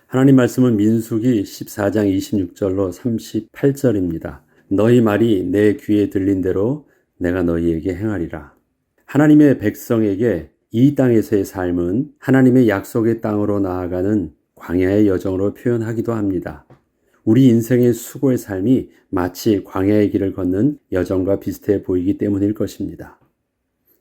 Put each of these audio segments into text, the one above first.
하나님 말씀은 민수기 14장 26절로 38절입니다. 너희 말이 내 귀에 들린 대로 내가 너희에게 행하리라. 하나님의 백성에게 이 땅에서의 삶은 하나님의 약속의 땅으로 나아가는 광야의 여정으로 표현하기도 합니다. 우리 인생의 수고의 삶이 마치 광야의 길을 걷는 여정과 비슷해 보이기 때문일 것입니다.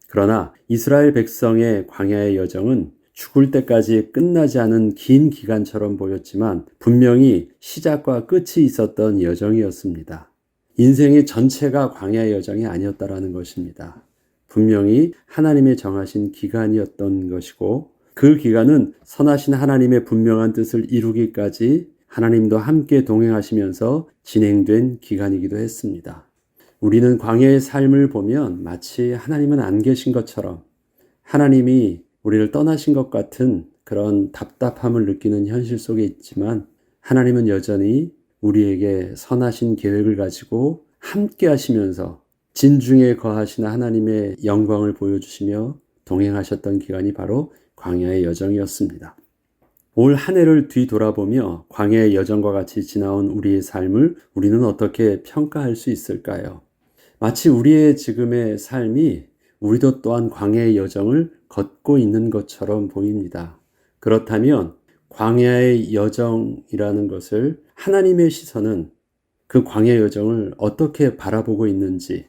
그러나 이스라엘 백성의 광야의 여정은 죽을 때까지 끝나지 않은 긴 기간처럼 보였지만 분명히 시작과 끝이 있었던 여정이었습니다. 인생의 전체가 광야의 여정이 아니었다라는 것입니다. 분명히 하나님의 정하신 기간이었던 것이고 그 기간은 선하신 하나님의 분명한 뜻을 이루기까지 하나님도 함께 동행하시면서 진행된 기간이기도 했습니다. 우리는 광야의 삶을 보면 마치 하나님은 안 계신 것처럼 하나님이 우리를 떠나신 것 같은 그런 답답함을 느끼는 현실 속에 있지만 하나님은 여전히 우리에게 선하신 계획을 가지고 함께 하시면서 진중에 거하시는 하나님의 영광을 보여주시며 동행하셨던 기간이 바로 광야의 여정이었습니다. 올 한 해를 뒤돌아보며 광야의 여정과 같이 지나온 우리의 삶을 우리는 어떻게 평가할 수 있을까요? 마치 우리의 지금의 삶이 우리도 또한 광야의 여정을 걷고 있는 것처럼 보입니다. 그렇다면 광야의 여정이라는 것을 하나님의 시선은 그 광야의 여정을 어떻게 바라보고 있는지,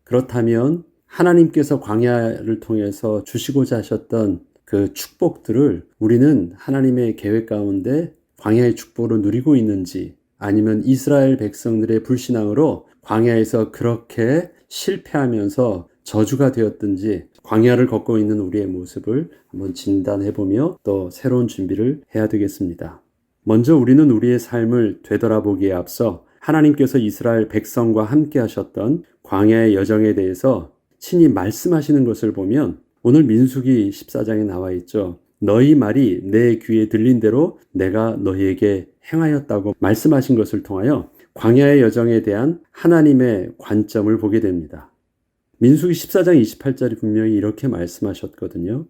그렇다면 하나님께서 광야를 통해서 주시고자 하셨던 그 축복들을 우리는 하나님의 계획 가운데 광야의 축복으로 누리고 있는지, 아니면 이스라엘 백성들의 불신앙으로 광야에서 그렇게 실패하면서 저주가 되었든지 광야를 걷고 있는 우리의 모습을 한번 진단해보며 또 새로운 준비를 해야 되겠습니다. 먼저 우리는 우리의 삶을 되돌아보기에 앞서 하나님께서 이스라엘 백성과 함께 하셨던 광야의 여정에 대해서 친히 말씀하시는 것을 보면 오늘 민수기 14장에 나와 있죠. 너희 말이 내 귀에 들린 대로 내가 너희에게 행하였다고 말씀하신 것을 통하여 광야의 여정에 대한 하나님의 관점을 보게 됩니다. 민수기 14장 28절이 분명히 이렇게 말씀하셨거든요.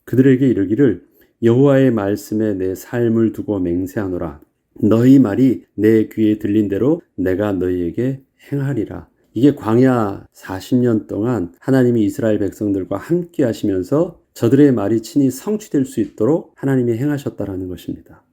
그들에게 이르기를 여호와의 말씀에 내 삶을 두고 맹세하노라. 너희 말이 내 귀에 들린 대로 내가 너희에게 행하리라. 이게 광야 40년 동안 하나님이 이스라엘 백성들과 함께 하시면서 저들의 말이 친히 성취될 수 있도록 하나님이 행하셨다라는 것입니다.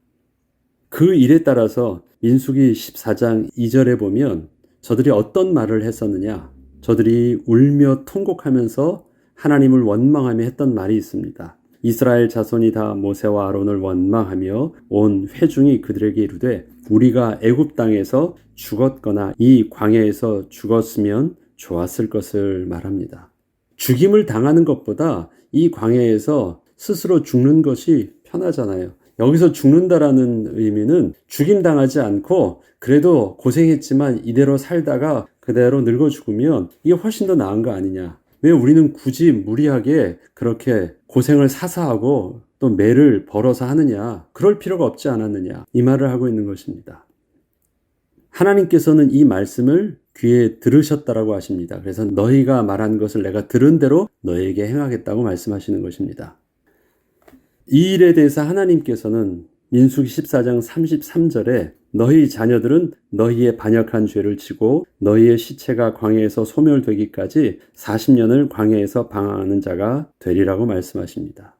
그 일에 따라서 민수기 14장 2절에 보면 저들이 어떤 말을 했었느냐? 저들이 울며 통곡하면서 하나님을 원망하며 했던 말이 있습니다. 이스라엘 자손이 다 모세와 아론을 원망하며 온 회중이 그들에게 이르되 우리가 애굽 땅에서 죽었거나 이 광야에서 죽었으면 좋았을 것을 말합니다. 죽임을 당하는 것보다 이 광야에서 스스로 죽는 것이 편하잖아요. 여기서 죽는다라는 의미는 죽임당하지 않고 그래도 고생했지만 이대로 살다가 그대로 늙어 죽으면 이게 훨씬 더 나은 거 아니냐. 왜 우리는 굳이 무리하게 그렇게 고생을 사서 하고 또 매를 벌어서 하느냐. 그럴 필요가 없지 않았느냐. 이 말을 하고 있는 것입니다. 하나님께서는 이 말씀을 귀에 들으셨다라고 하십니다. 그래서 너희가 말한 것을 내가 들은 대로 너희에게 행하겠다고 말씀하시는 것입니다. 이 일에 대해서 하나님께서는 민수기 14장 33절에 너희 자녀들은 너희의 반역한 죄를 지고 너희의 시체가 광야에서 소멸되기까지 40년을 광야에서 방황하는 자가 되리라고 말씀하십니다.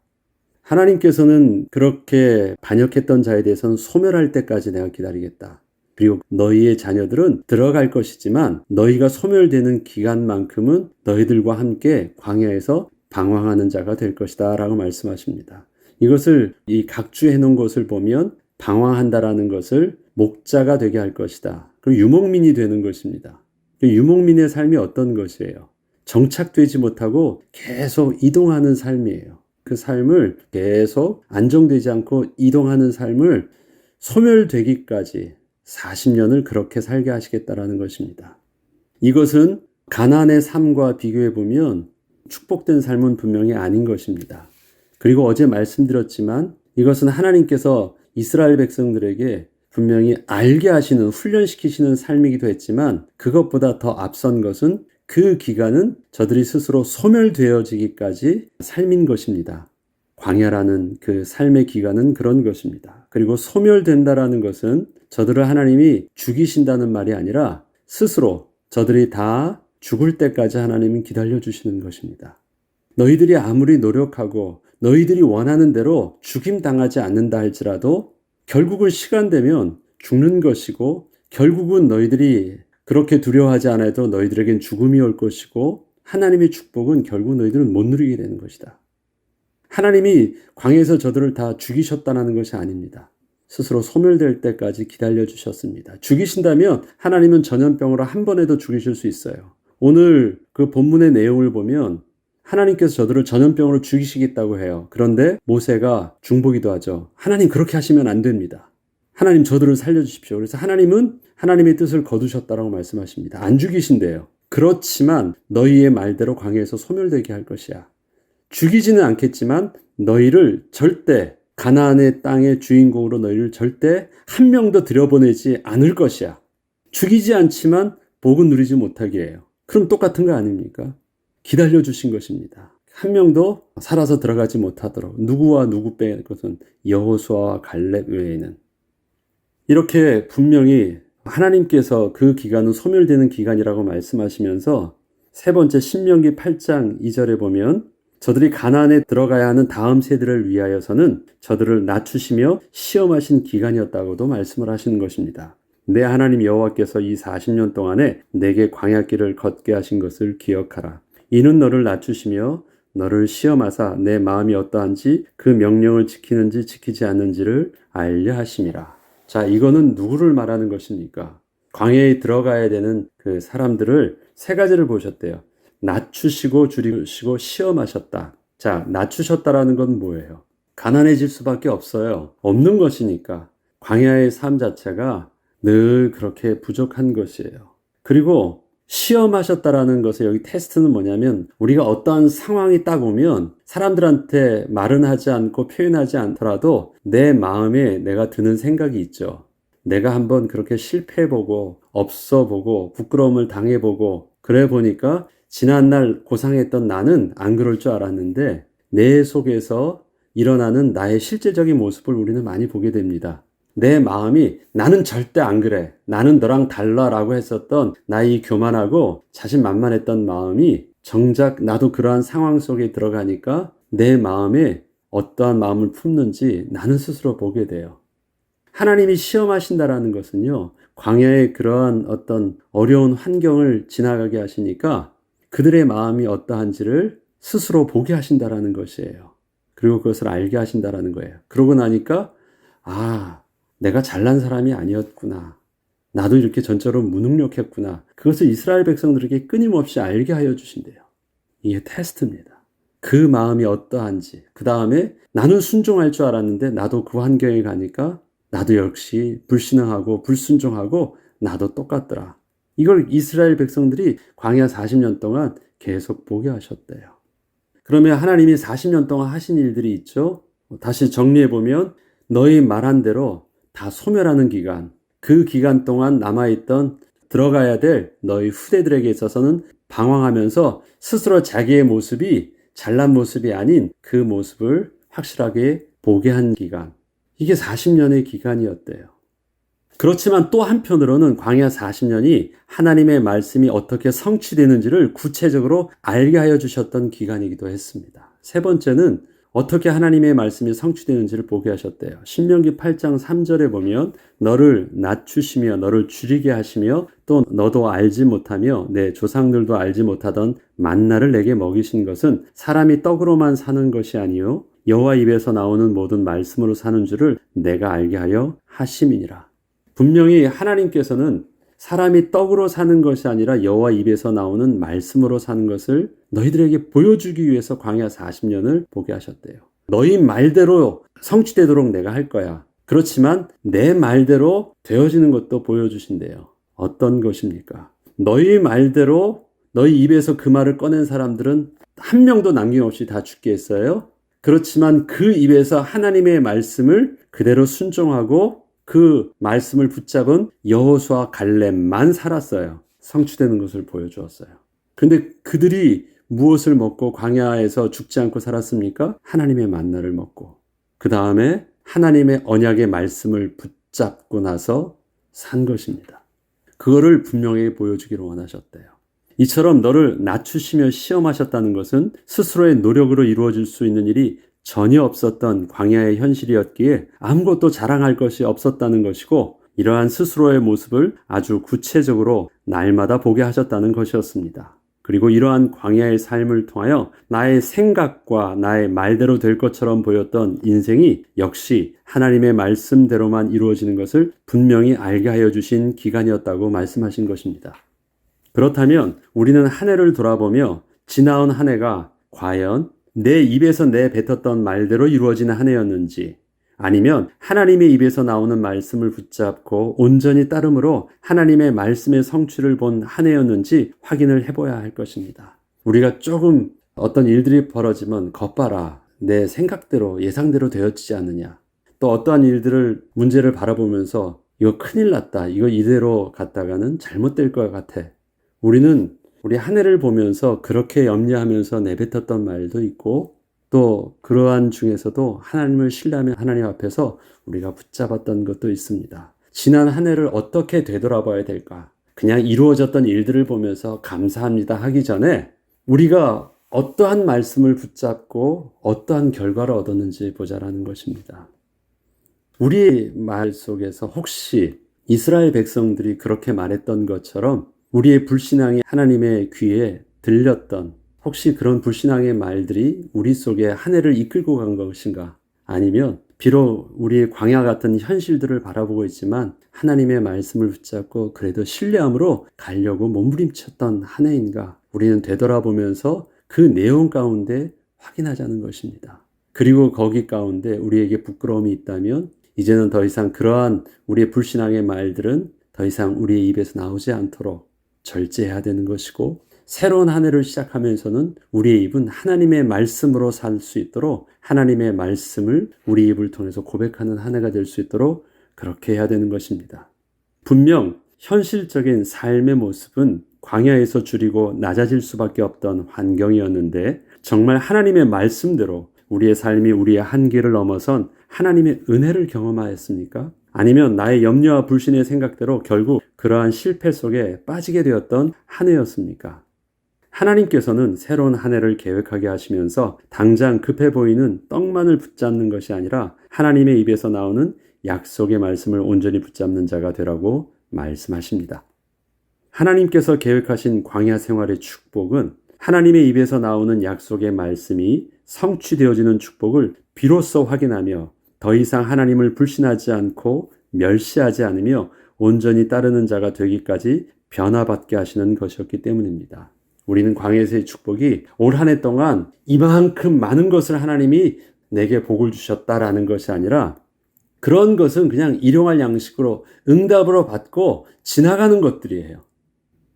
하나님께서는 그렇게 반역했던 자에 대해서는 소멸할 때까지 내가 기다리겠다. 그리고 너희의 자녀들은 들어갈 것이지만 너희가 소멸되는 기간만큼은 너희들과 함께 광야에서 방황하는 자가 될 것이다 라고 말씀하십니다. 이것을 이 각주해 놓은 것을 보면 방황한다라는 것을 목자가 되게 할 것이다. 그리고 유목민이 되는 것입니다. 유목민의 삶이 어떤 것이에요? 정착되지 못하고 계속 이동하는 삶이에요. 그 삶을 계속 안정되지 않고 이동하는 삶을 소멸되기까지 40년을 그렇게 살게 하시겠다라는 것입니다. 이것은 가나안의 삶과 비교해 보면 축복된 삶은 분명히 아닌 것입니다. 그리고 어제 말씀드렸지만 이것은 하나님께서 이스라엘 백성들에게 분명히 알게 하시는, 훈련시키시는 삶이기도 했지만 그것보다 더 앞선 것은 그 기간은 저들이 스스로 소멸되어지기까지 삶인 것입니다. 광야라는 그 삶의 기간은 그런 것입니다. 그리고 소멸된다라는 것은 저들을 하나님이 죽이신다는 말이 아니라 스스로 저들이 다 죽을 때까지 하나님은 기다려 주시는 것입니다. 너희들이 아무리 노력하고 너희들이 원하는 대로 죽임 당하지 않는다 할지라도 결국은 시간 되면 죽는 것이고, 결국은 너희들이 그렇게 두려워하지 않아도 너희들에겐 죽음이 올 것이고, 하나님의 축복은 결국 너희들은 못 누리게 되는 것이다. 하나님이 광야에서 저들을 다 죽이셨다는 것이 아닙니다. 스스로 소멸될 때까지 기다려 주셨습니다. 죽이신다면 하나님은 전염병으로 한 번에도 죽이실 수 있어요. 오늘 그 본문의 내용을 보면 하나님께서 저들을 전염병으로 죽이시겠다고 해요. 그런데 모세가 중보기도 하죠. 하나님 그렇게 하시면 안 됩니다. 하나님 저들을 살려주십시오. 그래서 하나님은 하나님의 뜻을 거두셨다라고 말씀하십니다. 안 죽이신대요. 그렇지만 너희의 말대로 광야에서 소멸되게 할 것이야. 죽이지는 않겠지만 너희를 절대 가나안의 땅의 주인공으로 너희를 절대 한 명도 들여보내지 않을 것이야. 죽이지 않지만 복은 누리지 못하게 해요. 그럼 똑같은 거 아닙니까? 기다려 주신 것입니다. 한 명도 살아서 들어가지 못하도록. 누구와 누구 빼는 것은 여호수아와 갈렙 외에는. 이렇게 분명히 하나님께서 그 기간은 소멸되는 기간이라고 말씀하시면서 세 번째 신명기 8장 2절에 보면 저들이 가나안에 들어가야 하는 다음 세대를 위하여서는 저들을 낮추시며 시험하신 기간이었다고도 말씀을 하시는 것입니다. 내 하나님 여호와께서 이 40년 동안에 내게 광야길을 걷게 하신 것을 기억하라. 이는 너를 낮추시며 너를 시험하사 내 마음이 어떠한지 그 명령을 지키는지 지키지 않는지를 알려 하심이라. 자, 이거는 누구를 말하는 것입니까? 광야에 들어가야 되는 그 사람들을 세 가지를 보셨대요. 낮추시고 줄이시고 시험하셨다. 자, 낮추셨다라는 건 뭐예요? 가난해질 수밖에 없어요. 없는 것이니까. 광야의 삶 자체가 늘 그렇게 부족한 것이에요. 그리고 시험하셨다라는 것의 여기 테스트는 뭐냐면 우리가 어떠한 상황이 딱 오면 사람들한테 말은 하지 않고 표현하지 않더라도 내 마음에 내가 드는 생각이 있죠. 내가 한번 그렇게 실패해보고 없어보고 부끄러움을 당해보고 그래 보니까 지난날 고상했던 나는 안 그럴 줄 알았는데 내 속에서 일어나는 나의 실제적인 모습을 우리는 많이 보게 됩니다. 내 마음이 나는 절대 안 그래. 나는 너랑 달라라고 했었던 나의 교만하고 자신만만했던 마음이 정작 나도 그러한 상황 속에 들어가니까 내 마음에 어떠한 마음을 품는지 나는 스스로 보게 돼요. 하나님이 시험하신다라는 것은요. 광야의 그러한 어떤 어려운 환경을 지나가게 하시니까 그들의 마음이 어떠한지를 스스로 보게 하신다라는 것이에요. 그리고 그것을 알게 하신다라는 거예요. 그러고 나니까 내가 잘난 사람이 아니었구나. 나도 이렇게 전처럼 무능력했구나. 그것을 이스라엘 백성들에게 끊임없이 알게 하여 주신대요. 이게 테스트입니다. 그 마음이 어떠한지. 그 다음에 나는 순종할 줄 알았는데 나도 그 환경에 가니까 나도 역시 불신앙하고 불순종하고 나도 똑같더라. 이걸 이스라엘 백성들이 광야 40년 동안 계속 보게 하셨대요. 그러면 하나님이 40년 동안 하신 일들이 있죠. 다시 정리해보면 너희 말한 대로 다 소멸하는 기간, 그 기간 동안 남아있던 들어가야 될 너희 후대들에게 있어서는 방황하면서 스스로 자기의 모습이 잘난 모습이 아닌 그 모습을 확실하게 보게 한 기간. 이게 40년의 기간이었대요. 그렇지만 또 한편으로는 광야 40년이 하나님의 말씀이 어떻게 성취되는지를 구체적으로 알게 하여 주셨던 기간이기도 했습니다. 세 번째는 어떻게 하나님의 말씀이 성취되는지를 보게 하셨대요. 신명기 8장 3절에 보면 너를 낮추시며 너를 줄이게 하시며 또 너도 알지 못하며 내 조상들도 알지 못하던 만나를 내게 먹이신 것은 사람이 떡으로만 사는 것이 아니요 여호와 입에서 나오는 모든 말씀으로 사는 줄을 내가 알게 하여 하심이니라. 분명히 하나님께서는 사람이 떡으로 사는 것이 아니라 여호와 입에서 나오는 말씀으로 사는 것을 너희들에게 보여주기 위해서 광야 40년을 보게 하셨대요. 너희 말대로 성취되도록 내가 할 거야. 그렇지만 내 말대로 되어지는 것도 보여주신대요. 어떤 것입니까? 너희 말대로 너희 입에서 그 말을 꺼낸 사람들은 한 명도 남김없이 다 죽게 했어요. 그렇지만 그 입에서 하나님의 말씀을 그대로 순종하고 그 말씀을 붙잡은 여호수아 갈렙만 살았어요. 성취되는 것을 보여주었어요. 근데 그들이 무엇을 먹고 광야에서 죽지 않고 살았습니까? 하나님의 만나를 먹고 그 다음에 하나님의 언약의 말씀을 붙잡고 나서 산 것입니다. 그거를 분명히 보여주기를 원하셨대요. 이처럼 너를 낮추시며 시험하셨다는 것은 스스로의 노력으로 이루어질 수 있는 일이 전혀 없었던 광야의 현실이었기에 아무것도 자랑할 것이 없었다는 것이고 이러한 스스로의 모습을 아주 구체적으로 날마다 보게 하셨다는 것이었습니다. 그리고 이러한 광야의 삶을 통하여 나의 생각과 나의 말대로 될 것처럼 보였던 인생이 역시 하나님의 말씀대로만 이루어지는 것을 분명히 알게 하여 주신 기간이었다고 말씀하신 것입니다. 그렇다면 우리는 한 해를 돌아보며 지나온 한 해가 과연 내 입에서 내뱉었던 말대로 이루어지는 한 해였는지 아니면 하나님의 입에서 나오는 말씀을 붙잡고 온전히 따름으로 하나님의 말씀의 성취를 본 한 해였는지 확인을 해봐야 할 것입니다. 우리가 조금 어떤 일들이 벌어지면 겉봐라 내 생각대로 예상대로 되어지지 않느냐 또 어떠한 일들을 문제를 바라보면서 이거 큰일 났다 이거 이대로 갔다가는 잘못될 것 같아 우리는 우리 한 해를 보면서 그렇게 염려하면서 내뱉었던 말도 있고 또 그러한 중에서도 하나님을 신뢰하며 하나님 앞에서 우리가 붙잡았던 것도 있습니다. 지난 한 해를 어떻게 되돌아봐야 될까? 그냥 이루어졌던 일들을 보면서 감사합니다 하기 전에 우리가 어떠한 말씀을 붙잡고 어떠한 결과를 얻었는지 보자라는 것입니다. 우리 말 속에서 혹시 이스라엘 백성들이 그렇게 말했던 것처럼 우리의 불신앙이 하나님의 귀에 들렸던 혹시 그런 불신앙의 말들이 우리 속에 한 해를 이끌고 간 것인가? 아니면 비록 우리의 광야 같은 현실들을 바라보고 있지만 하나님의 말씀을 붙잡고 그래도 신뢰함으로 가려고 몸부림쳤던 한 해인가? 우리는 되돌아보면서 그 내용 가운데 확인하자는 것입니다. 그리고 거기 가운데 우리에게 부끄러움이 있다면 이제는 더 이상 그러한 우리의 불신앙의 말들은 더 이상 우리의 입에서 나오지 않도록 절제해야 되는 것이고 새로운 한 해를 시작하면서는 우리의 입은 하나님의 말씀으로 살 수 있도록 하나님의 말씀을 우리 입을 통해서 고백하는 한 해가 될 수 있도록 그렇게 해야 되는 것입니다. 분명 현실적인 삶의 모습은 광야에서 줄이고 낮아질 수밖에 없던 환경이었는데 정말 하나님의 말씀대로 우리의 삶이 우리의 한계를 넘어선 하나님의 은혜를 경험하였습니까? 아니면 나의 염려와 불신의 생각대로 결국 그러한 실패 속에 빠지게 되었던 한 해였습니까? 하나님께서는 새로운 한 해를 계획하게 하시면서 당장 급해 보이는 떡만을 붙잡는 것이 아니라 하나님의 입에서 나오는 약속의 말씀을 온전히 붙잡는 자가 되라고 말씀하십니다. 하나님께서 계획하신 광야 생활의 축복은 하나님의 입에서 나오는 약속의 말씀이 성취되어지는 축복을 비로소 확인하며 더 이상 하나님을 불신하지 않고 멸시하지 않으며 온전히 따르는 자가 되기까지 변화받게 하시는 것이었기 때문입니다. 우리는 광야에서의 축복이 올 한 해 동안 이만큼 많은 것을 하나님이 내게 복을 주셨다라는 것이 아니라 그런 것은 그냥 일용할 양식으로 응답으로 받고 지나가는 것들이에요.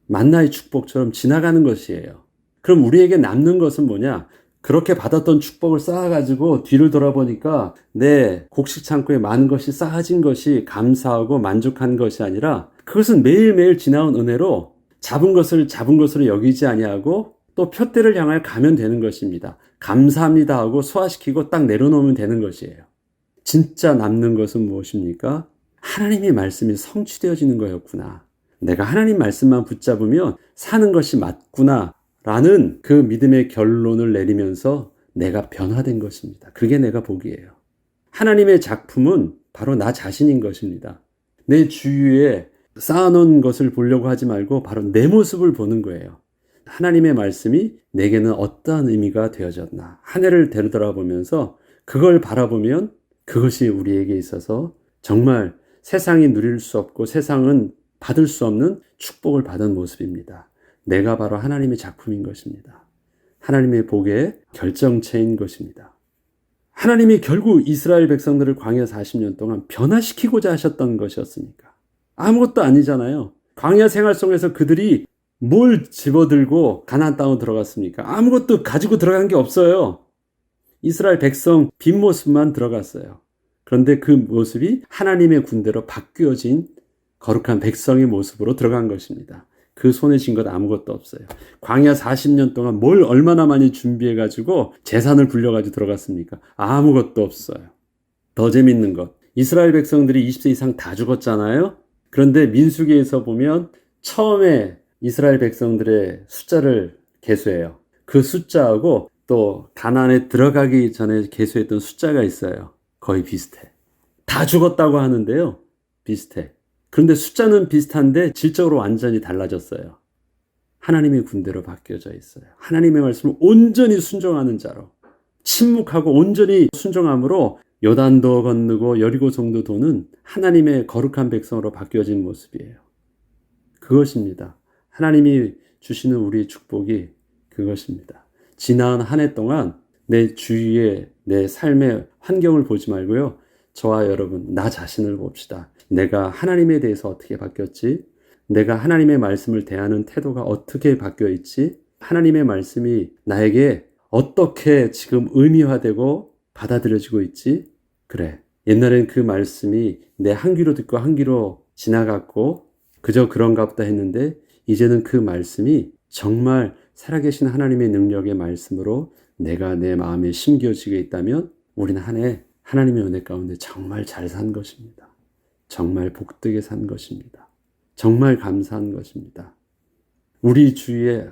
만나의 축복처럼 지나가는 것이에요. 그럼 우리에게 남는 것은 뭐냐? 그렇게 받았던 축복을 쌓아가지고 뒤를 돌아보니까 내 곡식 창고에 많은 것이 쌓아진 것이 감사하고 만족한 것이 아니라 그것은 매일매일 지나온 은혜로 잡은 것을 잡은 것으로 여기지 아니하고 또 표대를 향하여 가면 되는 것입니다. 감사합니다 하고 소화시키고 딱 내려놓으면 되는 것이에요. 진짜 남는 것은 무엇입니까? 하나님의 말씀이 성취되어지는 거였구나. 내가 하나님 말씀만 붙잡으면 사는 것이 맞구나 라는 그 믿음의 결론을 내리면서 내가 변화된 것입니다. 그게 내가 복이에요. 하나님의 작품은 바로 나 자신인 것입니다. 내 주위에 쌓아놓은 것을 보려고 하지 말고 바로 내 모습을 보는 거예요. 하나님의 말씀이 내게는 어떠한 의미가 되어졌나. 한 해를 되돌아보면서 그걸 바라보면 그것이 우리에게 있어서 정말 세상이 누릴 수 없고 세상은 받을 수 없는 축복을 받은 모습입니다. 내가 바로 하나님의 작품인 것입니다. 하나님의 복의 결정체인 것입니다. 하나님이 결국 이스라엘 백성들을 광야 40년 동안 변화시키고자 하셨던 것이었으니까. 아무것도 아니잖아요. 광야 생활 속에서 그들이 뭘 집어들고 가나안 땅으로 들어갔습니까? 아무것도 가지고 들어간 게 없어요. 이스라엘 백성 빈모습만 들어갔어요. 그런데 그 모습이 하나님의 군대로 바뀌어진 거룩한 백성의 모습으로 들어간 것입니다. 그 손에 쥔 것 아무것도 없어요. 광야 40년 동안 뭘 얼마나 많이 준비해가지고 재산을 굴려가지고 들어갔습니까? 아무것도 없어요. 더 재밌는 것. 이스라엘 백성들이 20세 이상 다 죽었잖아요. 그런데 민수기에서 보면 처음에 이스라엘 백성들의 숫자를 계수해요. 그 숫자하고 또 가나안에 들어가기 전에 계수했던 숫자가 있어요. 거의 비슷해. 다 죽었다고 하는데요. 비슷해. 그런데 숫자는 비슷한데 질적으로 완전히 달라졌어요. 하나님의 군대로 바뀌어져 있어요. 하나님의 말씀을 온전히 순종하는 자로. 침묵하고 온전히 순종함으로 요단도 건너고 여리고성도 도는 하나님의 거룩한 백성으로 바뀌어진 모습이에요. 그것입니다. 하나님이 주시는 우리의 축복이 그것입니다. 지난 한 해 동안 내 주위에 내 삶의 환경을 보지 말고요. 저와 여러분, 나 자신을 봅시다. 내가 하나님에 대해서 어떻게 바뀌었지? 내가 하나님의 말씀을 대하는 태도가 어떻게 바뀌어 있지? 하나님의 말씀이 나에게 어떻게 지금 의미화되고 받아들여지고 있지? 그래. 옛날엔 그 말씀이 내 한 귀로 듣고 한 귀로 지나갔고 그저 그런가 보다 했는데 이제는 그 말씀이 정말 살아계신 하나님의 능력의 말씀으로 내가 내 마음에 심겨지게 있다면 우리는 한 해 하나님의 은혜 가운데 정말 잘 산 것입니다. 정말 복되게 산 것입니다. 정말 감사한 것입니다. 우리 주위에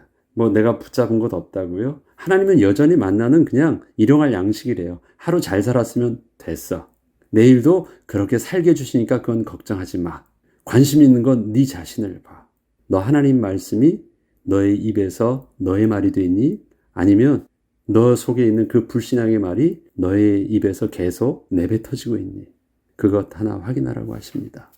내가 붙잡은 것 없다고요? 하나님은 여전히 만나는 그냥 일용할 양식이래요. 하루 잘 살았으면 됐어. 내일도 그렇게 살게 해주시니까 그건 걱정하지 마. 관심 있는 건 네 자신을 봐. 너 하나님 말씀이 너의 입에서 너의 말이 되니? 아니면 너 속에 있는 그 불신앙의 말이 너의 입에서 계속 내뱉어지고 있니? 그것 하나 확인하라고 하십니다.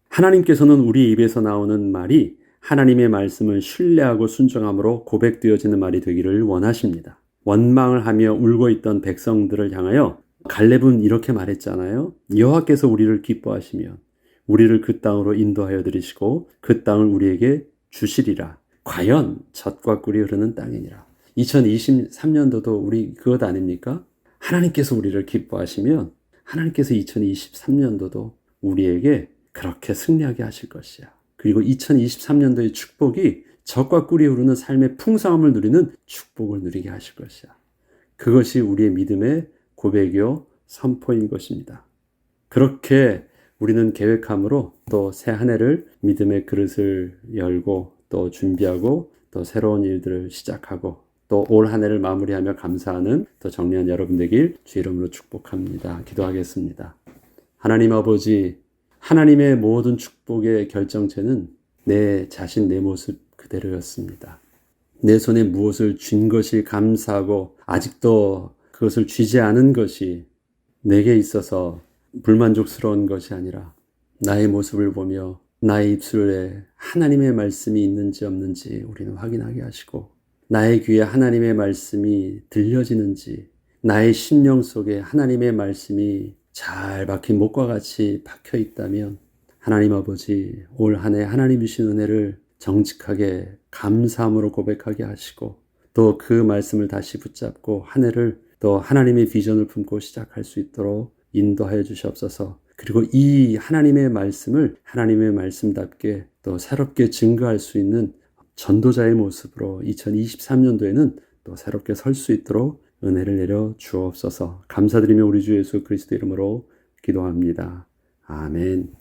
하나님께서는 우리 입에서 나오는 말이 하나님의 말씀을 신뢰하고 순종함으로 고백되어지는 말이 되기를 원하십니다. 원망을 하며 울고 있던 백성들을 향하여 갈렙은 이렇게 말했잖아요. 여호와께서 우리를 기뻐하시면 우리를 그 땅으로 인도하여 들이시고 그 땅을 우리에게 주시리라. 과연 젖과 꿀이 흐르는 땅이니라. 2023년도도 우리 그것 아닙니까? 하나님께서 우리를 기뻐하시면 하나님께서 2023년도도 우리에게 그렇게 승리하게 하실 것이야. 그리고 2023년도의 축복이 젖과 꿀이 흐르는 삶의 풍성함을 누리는 축복을 누리게 하실 것이야. 그것이 우리의 믿음의 고백이요 선포인 것입니다. 그렇게 우리는 계획함으로 또 새 한 해를 믿음의 그릇을 열고 또 준비하고 또 새로운 일들을 시작하고 또 올 한 해를 마무리하며 감사하는 또 정리한 여러분 되길 주 이름으로 축복합니다. 기도하겠습니다. 하나님 아버지, 하나님의 모든 축복의 결정체는 내 자신, 내 모습 그대로였습니다. 내 손에 무엇을 쥔 것이 감사하고 아직도 그것을 쥐지 않은 것이 내게 있어서 불만족스러운 것이 아니라 나의 모습을 보며 나의 입술에 하나님의 말씀이 있는지 없는지 우리는 확인하게 하시고 나의 귀에 하나님의 말씀이 들려지는지 나의 심령 속에 하나님의 말씀이 잘 박힌 목과 같이 박혀 있다면 하나님 아버지 올 한 해 하나님이 주신 은혜를 정직하게 감사함으로 고백하게 하시고 또 그 말씀을 다시 붙잡고 한 해를 또 하나님의 비전을 품고 시작할 수 있도록 인도하여 주시옵소서. 그리고 이 하나님의 말씀을 하나님의 말씀답게 또 새롭게 증거할 수 있는 전도자의 모습으로 2023년도에는 또 새롭게 설 수 있도록 은혜를 내려 주옵소서. 감사드리며 우리 주 예수 그리스도 이름으로 기도합니다. 아멘.